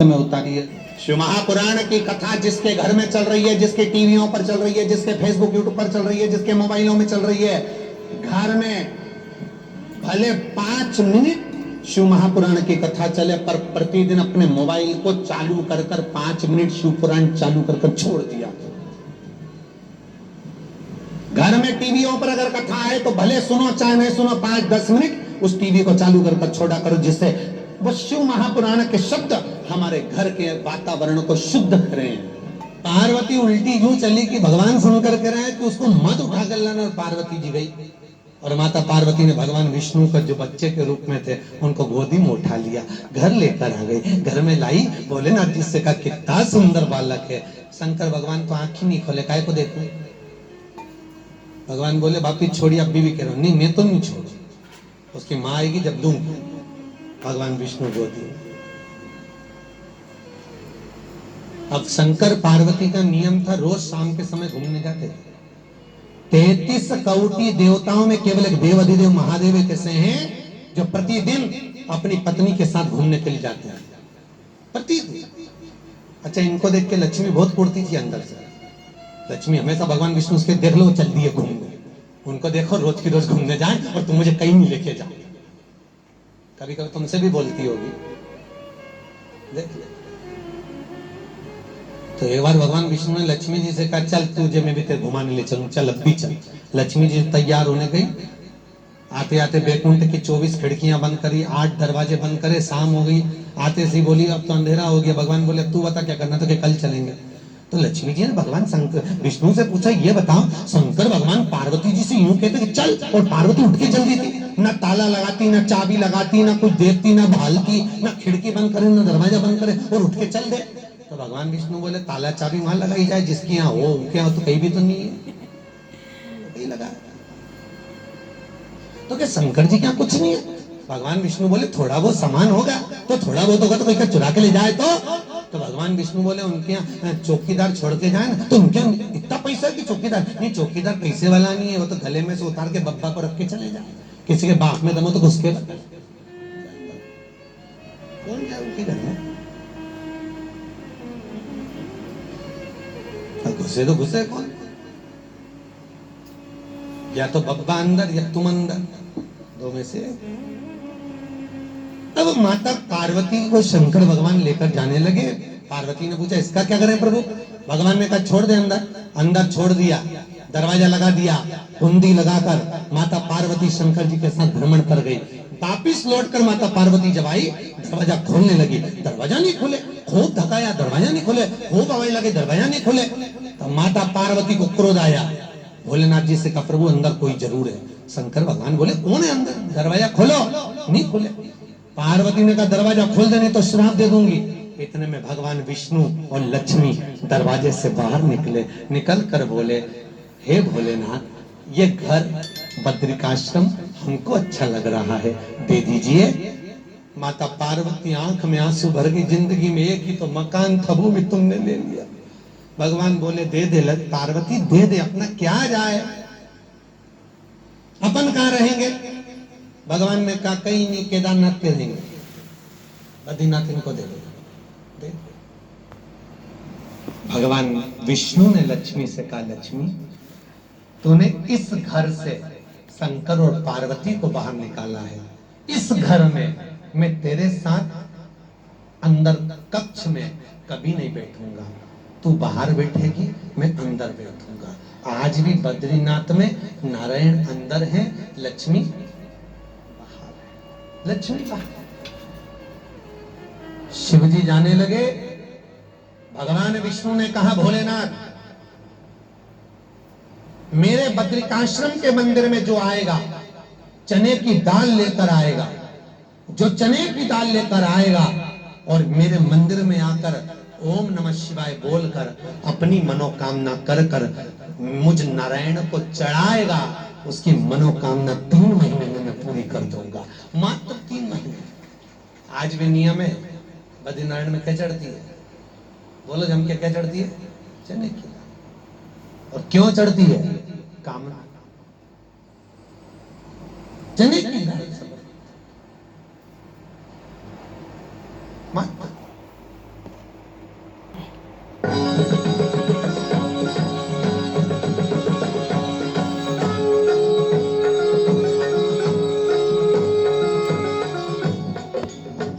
में उतारी है। शिव महापुराण की कथा जिसके घर में चल रही है, जिसके टीवियों पर चल रही है, जिसके फेसबुक यूट्यूब पर चल रही है, जिसके मोबाइलों में चल रही है, घर में भले 5 मिनट शिव महापुराण की कथा चले, पर प्रतिदिन अपने मोबाइल को चालू कर 5 मिनट शिव पुराण चालू कर छोड़ दिया। घर में टीवियों पर अगर कथा आए तो भले सुनो चाहे नहीं सुनो, 5-10 मिनट उस टीवी को चालू कर छोड़ा करो, जिससे वो शिव महापुराण के शब्द हमारे घर के वातावरण को शुद्ध करें। पार्वती उल्टी यूं चली कि भगवान शंकर कह रहे हैं कि उसको मत उठा कर लाना, और पार्वती जी गई और माता पार्वती ने भगवान विष्णु का जो बच्चे के रूप में थे उनको गोदी में उठा लिया, घर लेकर आ गई, घर में लाई, भोलेनाथ जी से कहा कितना सुंदर बालक है। शंकर भगवान तो आंख ही नहीं खोले, काय को देखूं। भगवान बोले बापी छोड़ी, अब भी कह रहा हूं, नहीं मैं तो नहीं छोड़, उसकी माँ आएगी जब दूंगी। भगवान विष्णु गोदी। अब शंकर पार्वती का नियम था, रोज शाम के समय घूमने जाते थे। 33 कौटी देवताओं में केवल एक देव अधिदेव महादेव कैसे हैं जो प्रतिदिन अपनी पत्नी के साथ घूमने के लिए जाते हैं, प्रतिदिन। अच्छा, इनको देख के लक्ष्मी बहुत कुड़ती थी अंदर से। लक्ष्मी हमेशा भगवान विष्णु उसके देख लो चल दिए घूमने, उनको देखो रोज की रोज घूमने जाए और तुम मुझे कहीं नहीं लेके जाओ। कभी कभी तुमसे भी बोलती होगी, देख ले। तो एक बार भगवान विष्णु ने लक्ष्मी जी से कहा चल तुझे मैं भी तेरे घुमाने ले चलूं, चल अब भी चल। लक्ष्मी जी तैयार होने गई, आते आते बैकुंठ की 24 खिड़कियां बंद करी, 8 दरवाजे बंद करे, शाम हो गई। आते से बोली अब तो अंधेरा हो गया। भगवान बोले तू बता क्या करना, तो कि कल चलेंगे। तो लक्ष्मी जी ने भगवान शंकर विष्णु से पूछा ये बताओ, शंकर भगवान पार्वती जी से यूं कहते कि चल, और पार्वती उठ के चल देती, ना ताला लगाती, ना चाबी लगाती, ना कुछ देखती, ना भालती, ना खिड़की बंद करे, ना दरवाजा बंद करे, और उठ के चल दे। तो भगवान विष्णु बोले ताला चाबी वहां लगाई जाए जिसके यहाँ हो, उनके यहाँ तो कहीं भी तो नहीं है, कहीं लगा। तो क्या शंकर जी क्या कुछ नहीं है? भगवान विष्णु बोले थोड़ा बहुत सामान होगा, तो थोड़ा बहुत होगा तो कोई चुरा के ले जाए तो भगवान विष्णु बोले उनके यहाँ चौकीदार छोड़ के जाए ना, तो उनके इतना पैसा कि चौकीदार नहीं, चौकीदार पैसे वाला नहीं है, वो तो गले में से उतार के बब्बा को रख के चले जाए, किसी के बाप में दमो तो घुस के कौन जाए उनके घर में, घुसे तो घुसे कौन, या तो बब्बा अंदर या तुम अंदर, दो में से। तब माता पार्वती को शंकर भगवान लेकर जाने लगे। पार्वती ने पूछा इसका क्या करें प्रभु? भगवान ने कहा छोड़ दे अंदर। अंदर छोड़ दिया, दरवाजा लगा दिया, कुंडी लगाकर माता पार्वती शंकर जी के साथ भ्रमण कर गई। वापिस लौटकर माता पार्वती जब आई, दरवाजा खोलने लगी, दरवाजा नहीं खुले, खूब धकाया, दरवाजा नहीं खुले, खूब आवाज लगे, दरवाजा नहीं खुले। तब माता पार्वती को क्रोध आया, भोलेनाथ जी से कहा प्रभु अंदर कोई जरूर है। शंकर भगवान बोले कौन है अंदर, दरवाजा खोलो, नहीं खुले। पार्वती ने कहा दरवाजा खोल देने तो श्राप दे दूंगी। इतने में भगवान विष्णु और लक्ष्मी दरवाजे से बाहर निकले, निकल कर बोले हे भोलेनाथ ये घर बद्रिकाश्रम हमको अच्छा लग रहा है, दे दीजिए। माता पार्वती आंख में आंसू भर गई, जिंदगी में एक ही तो मकान था वो भी तुमने ले लिया। भगवान बोले दे दे पार्वती दे दे, अपना क्या जाए, अपन कहां रहेंगे। भगवान ने कहा कहीं नहीं, केदारनाथ पे देंगे, बद्रीनाथ इनको दे दे। भगवान विष्णु ने लक्ष्मी से कहा लक्ष्मी तूने इस घर से शंकर और पार्वती को बाहर निकाला है, इस घर में मैं तेरे साथ अंदर कक्ष में कभी नहीं बैठूंगा, तू बाहर बैठेगी मैं अंदर बैठूंगा। आज भी बद्रीनाथ में नारायण अंदर है, लक्ष्मी बाहर है, लक्ष्मी बाहर। शिव जी जाने लगे। भगवान विष्णु ने कहा भोलेनाथ मेरे बद्रिकाश्रम के मंदिर में जो आएगा चने की दाल लेकर आएगा, जो चने की दाल लेकर आएगा और मेरे मंदिर में आकर ओम नमः शिवाय बोलकर अपनी मनोकामना कर कर मुझ नारायण को चढ़ाएगा, उसकी मनोकामना 3 महीने में मैं पूरी कर दूंगा, मात्र 3 महीने। आज भी नियम है, बद्रीनारायण में क्या चढ़ती है, बोलो जम के क्या चढ़ती है, चने की दाल। और क्यों चढ़ती है, कामना, चने की दाल।